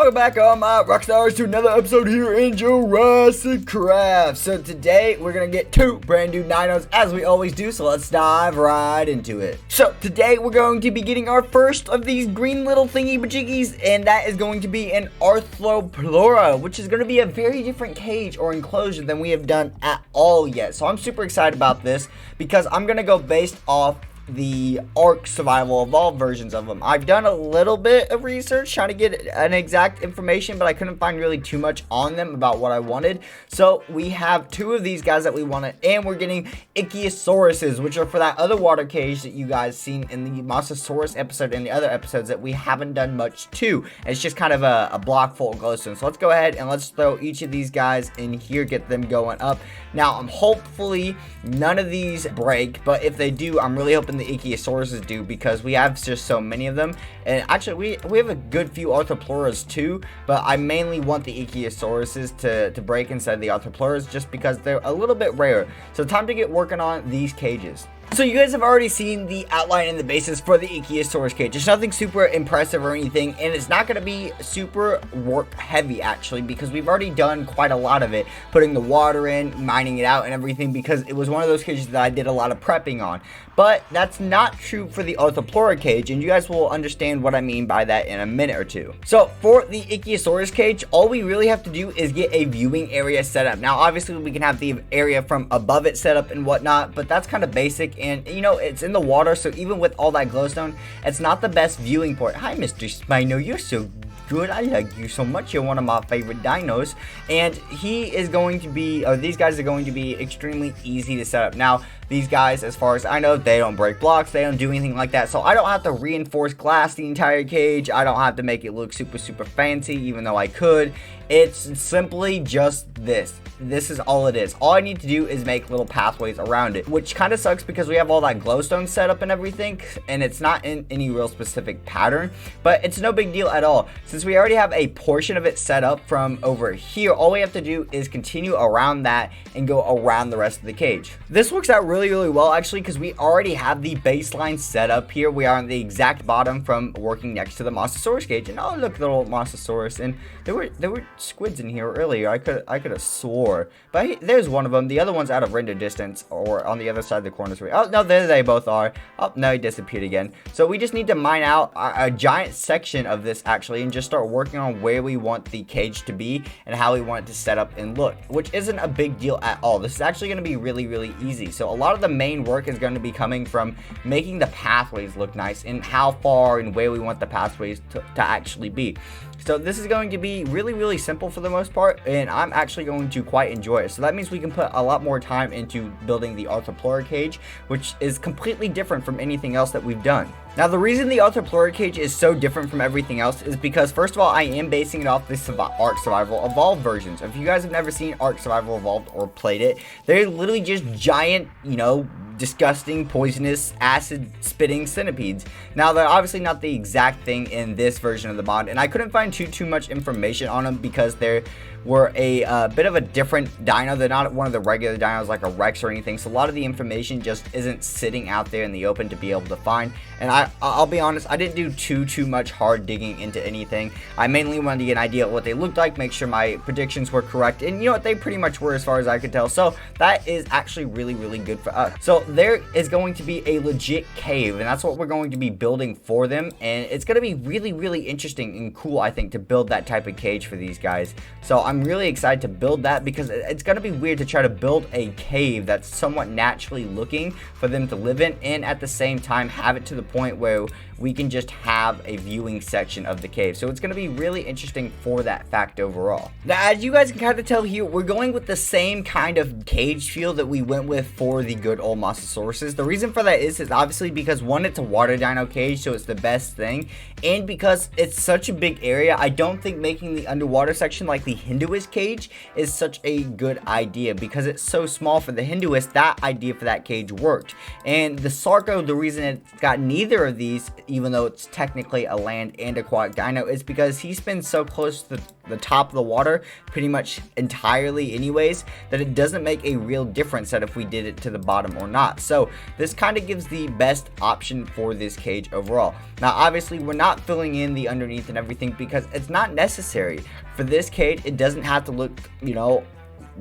Welcome back, all my rockstars, to another episode here in Jurassic Craft. So today we're gonna get two brand new dinos as we always do, so let's dive right into it. So today we're going to be getting our first of these green little thingy majiggies, and that is going to be an Arthropleura, which is going to be a very different cage or enclosure than we have done at all yet. So I'm super excited about this because I'm gonna go based off the Ark Survival Evolved versions of them. I've done a little bit of research trying to get an exact information, but I couldn't find really too much on them about what I wanted. So we have two of these guys that we wanted, and we're getting Ichthyosaurus, which are for that other water cage that you guys seen in the Mossasaurus episode and the other episodes that we haven't done much to. It's just kind of a block full of glowstone. So let's go ahead and let's throw each of these guys in here, get them going up. Now, hopefully none of these break, but if they do, I'm really hoping the Ichthyosaurus do, because we have just so many of them. And actually we have a good few Arthropleuras too, but I mainly want the Ichthyosaurus to break instead of the Arthropleuras, just because they're a little bit rare. So time to get working on these cages. So you guys have already seen the outline and the basis for the Ichthyosaurus cage. It's nothing super impressive or anything, and it's not going to be super work heavy actually, because we've already done quite a lot of it, putting the water in, mining it out and everything, because it was one of those cages that I did a lot of prepping on. But that's not true for the Arthropleura cage, and you guys will understand what I mean by that in a minute or two. So for the Ichthyosaurus cage, all we really have to do is get a viewing area set up. Now obviously we can have the area from above it set up and whatnot, but that's kind of basic. And you know, it's in the water, so even with all that glowstone, it's not the best viewing port. Hi, Mr. Spino, you're so good. I like you so much. You're one of my favorite dinos. And he is going to be, or these guys are going to be extremely easy to set up. Now, these guys, as far as I know, they don't break blocks, they don't do anything like that, so I don't have to reinforce glass the entire cage. I don't have to make it look super fancy, even though I could. It's simply just this. This is all it is. All I need to do is make little pathways around it, which kind of sucks because we have all that glowstone set up and everything, and it's not in any real specific pattern, but it's no big deal at all. Since we already have a portion of it set up from over here, all we have to do is continue around that and go around the rest of the cage. This works out really well actually, because we already have the baseline set up here. We are on the exact bottom from working next to the Mossasaurus cage, and oh look, little Mossasaurus, and there were squids in here earlier. I could have swore, but hey, there's one of them. The other one's out of render distance or on the other side of the corner. Oh no, there they both are. Oh no, he disappeared again. So we just need to mine out a giant section of this actually, and just start working on where we want the cage to be and how we want it to set up and look, which isn't a big deal at all. This is actually going to be really easy. So a lot of the main work is going to be coming from making the pathways look nice and how far and where we want the pathways to actually be. So this is going to be really simple for the most part, and I'm actually going to quite enjoy it. So that means we can put a lot more time into building the Arthropleura cage, which is completely different from anything else that we've done. Now, the reason the Arthropleura cage is so different from everything else is because, first of all, I am basing it off the Ark Survival Evolved versions. If you guys have never seen Ark Survival Evolved or played it, they're literally just giant, you know, disgusting, poisonous, acid-spitting centipedes. Now, they're obviously not the exact thing in this version of the mod, and I couldn't find too much information on them because they're a bit of a different dino. They're not one of the regular dinos like a Rex or anything, so a lot of the information just isn't sitting out there in the open to be able to find. And I'll be honest, I didn't do too much hard digging into anything. I mainly wanted to get an idea of what they looked like, make sure my predictions were correct, and you know what, they pretty much were as far as I could tell. So that is actually really good for us. So there is going to be a legit cave, and that's what we're going to be building for them, and it's going to be really interesting and cool, I think, to build that type of cage for these guys. So I'm really excited to build that, because it's going to be weird to try to build a cave that's somewhat naturally looking for them to live in, and at the same time have it to the point where we can just have a viewing section of the cave. So it's going to be really interesting for that fact overall. Now, as you guys can kind of tell here, we're going with the same kind of cage feel that we went with for the good old Mossasauruses. The reason for that is obviously because, one, it's a water dino cage, so it's the best thing, and because it's such a big area, I don't think making the underwater section like the Hinduist cage is such a good idea, because it's so small for the Hinduist. That idea for that cage worked, and the Sarco, the reason it's got neither of these even though it's technically a land and aquatic dino, is because he's been so close to the top of the water pretty much entirely anyways, that it doesn't make a real difference that if we did it to the bottom or not. So this kind of gives the best option for this cage overall. Now obviously we're not filling in the underneath and everything because it's not necessary. For this cage, it doesn't have to look, you know,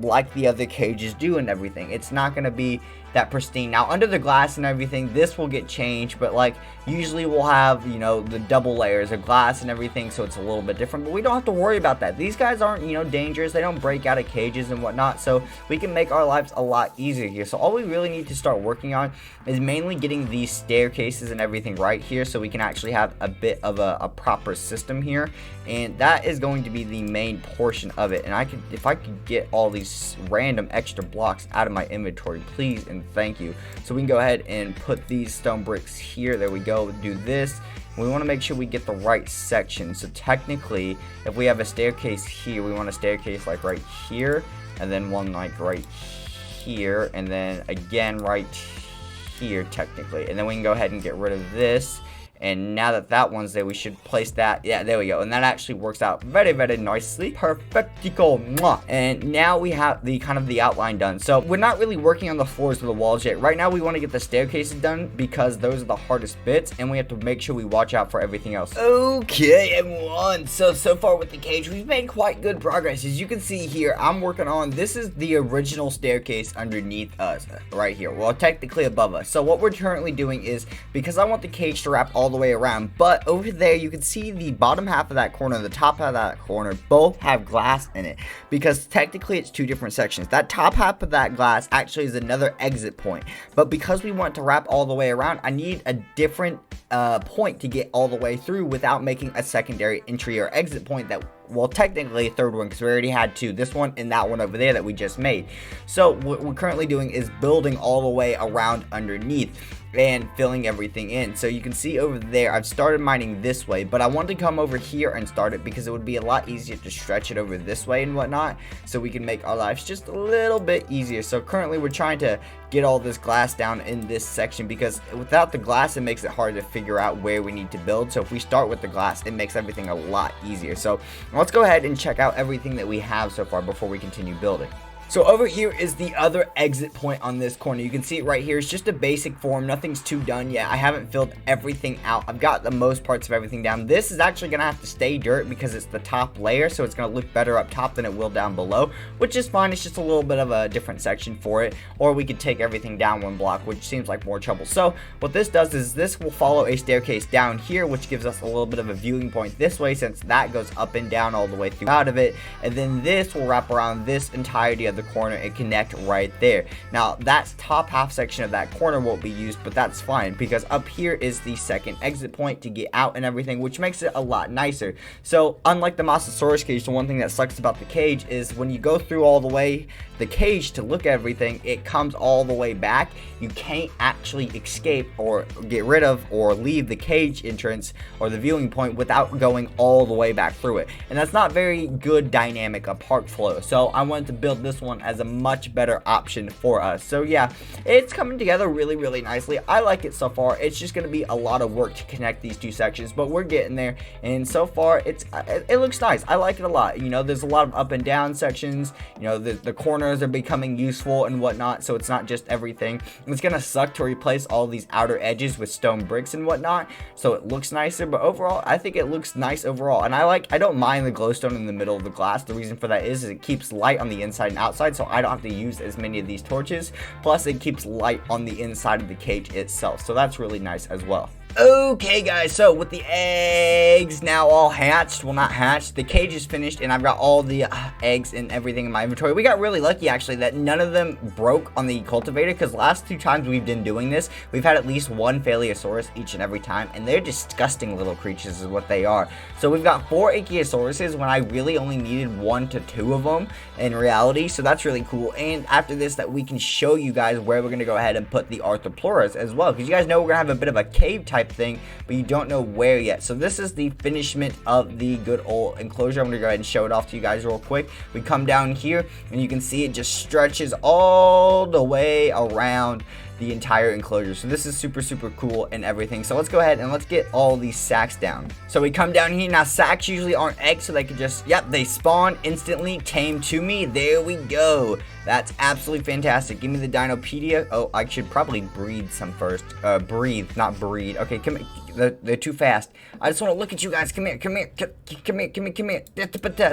like the other cages do and everything. It's not going to be that pristine. Now under the glass and everything, this will get changed, but like usually we'll have, you know, the double layers of glass and everything, so it's a little bit different, but we don't have to worry about that. These guys aren't, you know, dangerous. They don't break out of cages and whatnot, so we can make our lives a lot easier here. So all we really need to start working on is mainly getting these staircases and everything right here, so we can actually have a bit of a proper system here, and that is going to be the main portion of it. And if I could get all these random extra blocks out of my inventory, please and thank you. So we can go ahead and put these stone bricks here. There we go. Do this. We want to make sure we get the right section. So technically, if we have a staircase here, we want a staircase like right here, and then one like right here, and then again right here technically. And then we can go ahead and get rid of this. And now that that one's there, we should place that. Yeah, there we go. And that actually works out very, very nicely. Perfectico. Mwah. And now we have the kind of the outline done. So we're not really working on the floors or the walls yet. Right now, we want to get the staircases done because those are the hardest bits. And we have to make sure we watch out for everything else. Okay, everyone. So far with the cage, we've made quite good progress. As you can see here, I'm working on, this is the original staircase underneath us right here. Well, technically above us. So what we're currently doing is, because I want the cage to wrap all the way around, but over there you can see the bottom half of that corner, the top half of that corner, both have glass in it, because technically it's two different sections. That top half of that glass actually is another exit point, but because we want to wrap all the way around, I need a different point to get all the way through without making a secondary entry or exit point that, well, technically a third one, because we already had two, this one and that one over there that we just made. So what we're currently doing is building all the way around underneath and filling everything in. So you can see over there, I've started mining this way, but I want to come over here and start it because it would be a lot easier to stretch it over this way and whatnot, so we can make our lives just a little bit easier. So currently we're trying to get all this glass down in this section, because without the glass it makes it hard to figure out where we need to build. So if we start with the glass, it makes everything a lot easier. So let's go ahead and check out everything that we have so far before we continue building. So over here is the other exit point on this corner. You can see it right here. It's just a basic form. Nothing's too done yet. I haven't filled everything out. I've got the most parts of everything down. This is actually going to have to stay dirt because it's the top layer, so it's going to look better up top than it will down below, which is fine. It's just a little bit of a different section for it. Or we could take everything down one block, which seems like more trouble. So what this does is this will follow a staircase down here, which gives us a little bit of a viewing point this way, since that goes up and down all the way through out of it. And then this will wrap around this entirety of the corner and connect right there. Now that top half section of that corner won't be used, but that's fine because up here is the second exit point to get out and everything, which makes it a lot nicer. So unlike the Mosasaurus cage, the one thing that sucks about the cage is when you go through all the way the cage to look at everything, it comes all the way back. You can't actually escape or get rid of or leave the cage entrance or the viewing point without going all the way back through it, and that's not very good dynamic of park flow. So I wanted to build this one as a much better option for us. So yeah, it's coming together really, really nicely. I like it so far. It's just going to be a lot of work to connect these two sections, but we're getting there, and so far it looks nice. I like it a lot. You know, there's a lot of up and down sections. You know, the corners are becoming useful and whatnot, so it's not just everything. It's gonna suck to replace all these outer edges with stone bricks and whatnot, so it looks nicer, but overall I think it looks nice overall. And I don't mind the glowstone in the middle of the glass. The reason for that is it keeps light on the inside and outside, so I don't have to use as many of these torches, plus it keeps light on the inside of the cage itself, so that's really nice as well. Okay guys, so with the eggs now all hatched, well not hatched, the cage is finished and I've got all the eggs and everything in my inventory. We got really lucky actually that none of them broke on the cultivator, because last two times we've been doing this, we've had at least one Paleosaurus each and every time, and they're disgusting little creatures is what they are. So we've got 4 Ichthyosaurus when I really only needed 1 to 2 of them in reality, so that's really cool. And after this, that we can show you guys where we're going to go ahead and put the Arthropleuras as well, because you guys know we're going to have a bit of a cave type thing, but you don't know where yet. So this is the finishment of the good old enclosure. I'm gonna go ahead and show it off to you guys real quick. We come down here and you can see it just stretches all the way around the entire enclosure. So this is super cool and everything. So let's go ahead and let's get all these sacks down. So we come down here. Now sacks usually aren't eggs, so they can just, yep, they spawn instantly, tame to me. There we go. That's absolutely fantastic. Give me the Dinopedia. Oh, I should probably breed some first. Breathe, not breed. Okay, come here. They're too fast. I just want to look at you guys. Come here. Come here.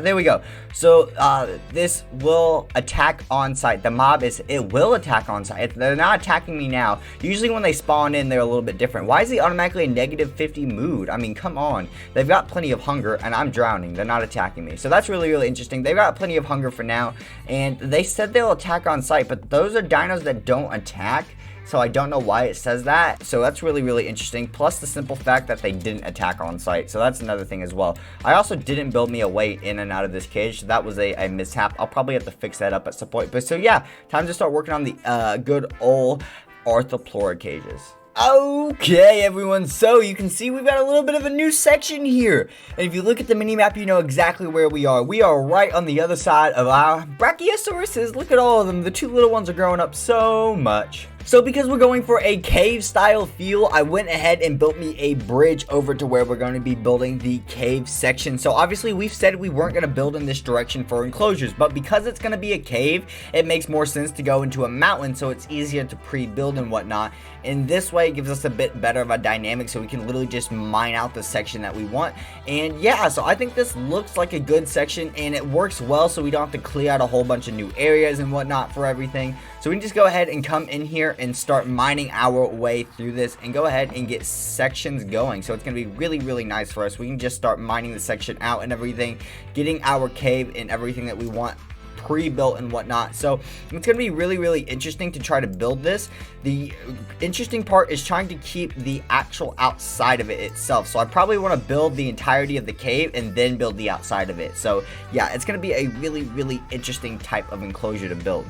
There we go. So this will attack on site. The mob it will attack on site. They're not attacking me now. Usually when they spawn in, they're a little bit different. Why is he automatically in -50 mood? I mean, come on. They've got plenty of hunger, and I'm drowning. They're not attacking me. So that's really interesting. They've got plenty of hunger for now, and they said they'll attack on site, but those are dinos that don't attack. So I don't know why it says that. So that's really interesting. Plus the simple fact that they didn't attack on site. So that's another thing as well. I also didn't build me a way in and out of this cage. So that was a mishap. I'll probably have to fix that up at some point. But so yeah, time to start working on the good old Arthropleura cages. Okay, everyone, so you can see we've got a little bit of a new section here. And if you look at the mini-map, you know exactly where we are. We are right on the other side of our Brachiosauruses. Look at all of them. The two little ones are growing up so much. So because we're going for a cave style feel, I went ahead and built me a bridge over to where we're going to be building the cave section. So obviously we've said we weren't going to build in this direction for enclosures, but because it's going to be a cave, it makes more sense to go into a mountain, so it's easier to pre-build and whatnot. And this way it gives us a bit better of a dynamic, so we can literally just mine out the section that we want. And yeah, so I think this looks like a good section, and it works well, so we don't have to clear out a whole bunch of new areas and whatnot for everything. So we can just go ahead and come in here and start mining our way through this and go ahead and get sections going. So it's going to be really nice for us. We can just start mining the section out and everything, getting our cave and everything that we want pre-built and whatnot. So it's going to be really interesting to try to build this. The interesting part is trying to keep the actual outside of it itself. So I probably want to build the entirety of the cave and then build the outside of it. So yeah, it's going to be a really interesting type of enclosure to build.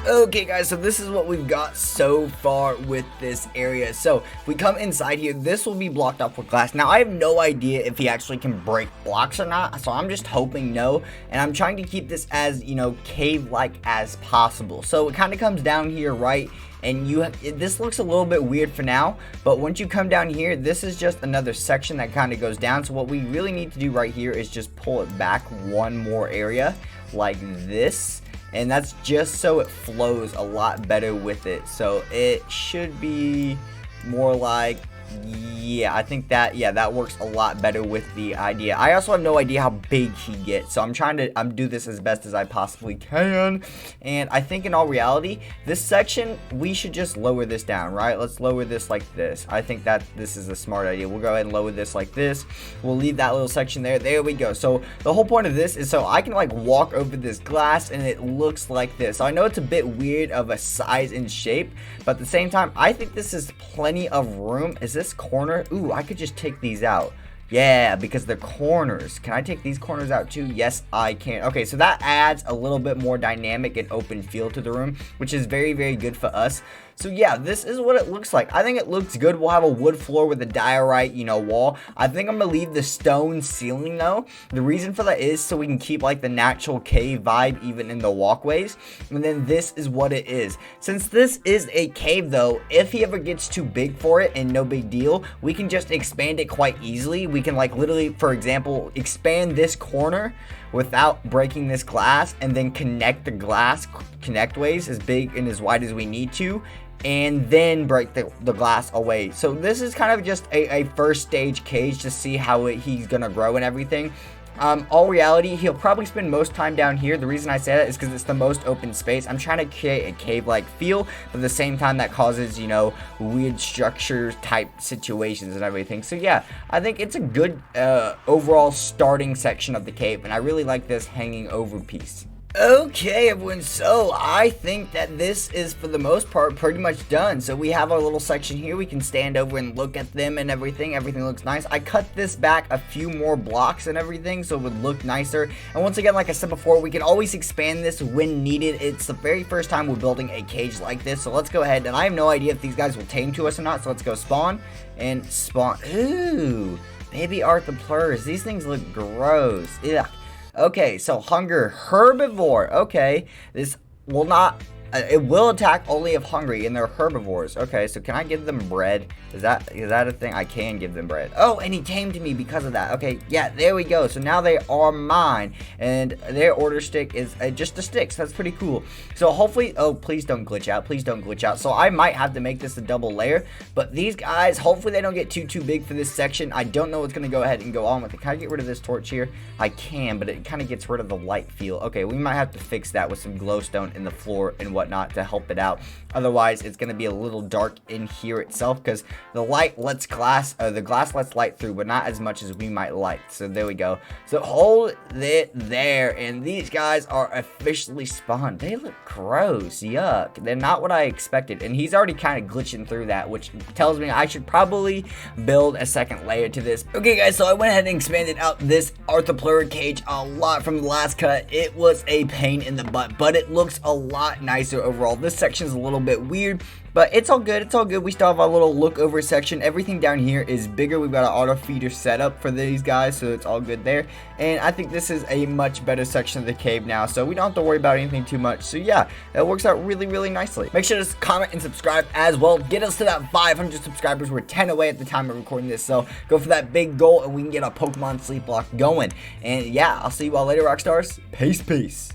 Okay guys, so this is what we've got so far with this area. So if we come inside here, this will be blocked off with glass. Now I have no idea if he actually can break blocks or not, so I'm just hoping no, and I'm trying to keep this as, you know, cave-like as possible. So it kind of comes down here, right? And this looks a little bit weird for now, but once you come down here, this is just another section that kind of goes down. So what we really need to do right here is just pull it back one more area like this, and that's just so it flows a lot better with it. So it should be more like, yeah, I think that, yeah, that works a lot better with the idea. I also have no idea how big he gets, so I'm trying to do this as best as I possibly can. And I think in all reality, this section, we should just lower this down, right? Let's lower this like this. I think that this is a smart idea. We'll go ahead and lower this like this. We'll leave that little section there. There we go. So the whole point of this is so I can like walk over this glass and it looks like this. So I know it's a bit weird of a size and shape, but at the same time, I think this is plenty of room. Is this corner? Ooh, I could just take these out. Yeah, because they're corners. Can I take these corners out too? Yes, I can. Okay, so that adds a little bit more dynamic and open feel to the room, which is very, very good for us. So yeah, this is what it looks like. I think it looks good. We'll have a wood floor with a diorite, you know, wall. I think I'm gonna leave the stone ceiling though. The reason for that is so we can keep like the natural cave vibe even in the walkways. And then this is what it is. Since this is a cave though, if he ever gets too big for it, and no big deal, we can just expand it quite easily. We can like literally, for example, expand this corner without breaking this glass, and then connect the glass connectways as big and as wide as we need to, and then break the glass away. So this is kind of just a first stage cage to see how he's gonna grow and everything. All reality, he'll probably spend most time down here. The reason I say that is because it's the most open space. I'm trying to create a cave-like feel, but at the same time that causes, you know, weird structure type situations and everything. So yeah, I think it's a good overall starting section of the cave, and I really like this hanging over piece. Okay, everyone, so I think that this is for the most part pretty much done. So we have our little section here. We can stand over and look at them and everything. Everything looks nice. I cut this back a few more blocks and everything so it would look nicer. And once again, like I said before, we can always expand this when needed. It's the very first time we're building a cage like this. So let's go ahead, and I have no idea if these guys will tame to us or not. So let's go spawn and spawn. Ooh, baby Arthropleura. These things look gross. Ugh. Okay, so hunger, herbivore. Okay, this will not, it will attack only if hungry, and they're herbivores. Okay, so can I give them bread? Is that a thing? I can give them bread. Oh, and he tamed me because of that. Okay, yeah, there we go. So now they are mine, and their order stick is just a stick. So that's pretty cool. So hopefully, oh, please don't glitch out. Please don't glitch out. So I might have to make this a double layer, but these guys, hopefully they don't get too big for this section. I don't know what's going to go ahead and go on with it. Can I get rid of this torch here? I can, but it kind of gets rid of the light feel. Okay, we might have to fix that with some glowstone in the floor and whatnot to help it out. Otherwise, it's going to be a little dark in here itself, because the light lets the glass lets light through, but not as much as we might like. So there we go. So hold it there, and these guys are officially spawned. They look gross. Yuck. They're not what I expected, and he's already kind of glitching through that, which tells me I should probably build a second layer to this. Okay, guys, so I went ahead and expanded out this Arthropleura cage a lot from the last cut. It was a pain in the butt, but it looks a lot nicer overall. This section is a little bit weird, but it's all good. It's all good. We still have our little look over section. Everything down here is bigger. We've got an auto feeder set up for these guys, so it's all good there. And I think this is a much better section of the cave now, so we don't have to worry about anything too much. So yeah, that works out really, really nicely. Make sure to comment and subscribe as well. Get us to that 500 subscribers. We're 10 away at the time of recording this, so go for that big goal, and we can get our Pokemon sleep block going. And yeah, I'll see you all later, Rockstars. Peace.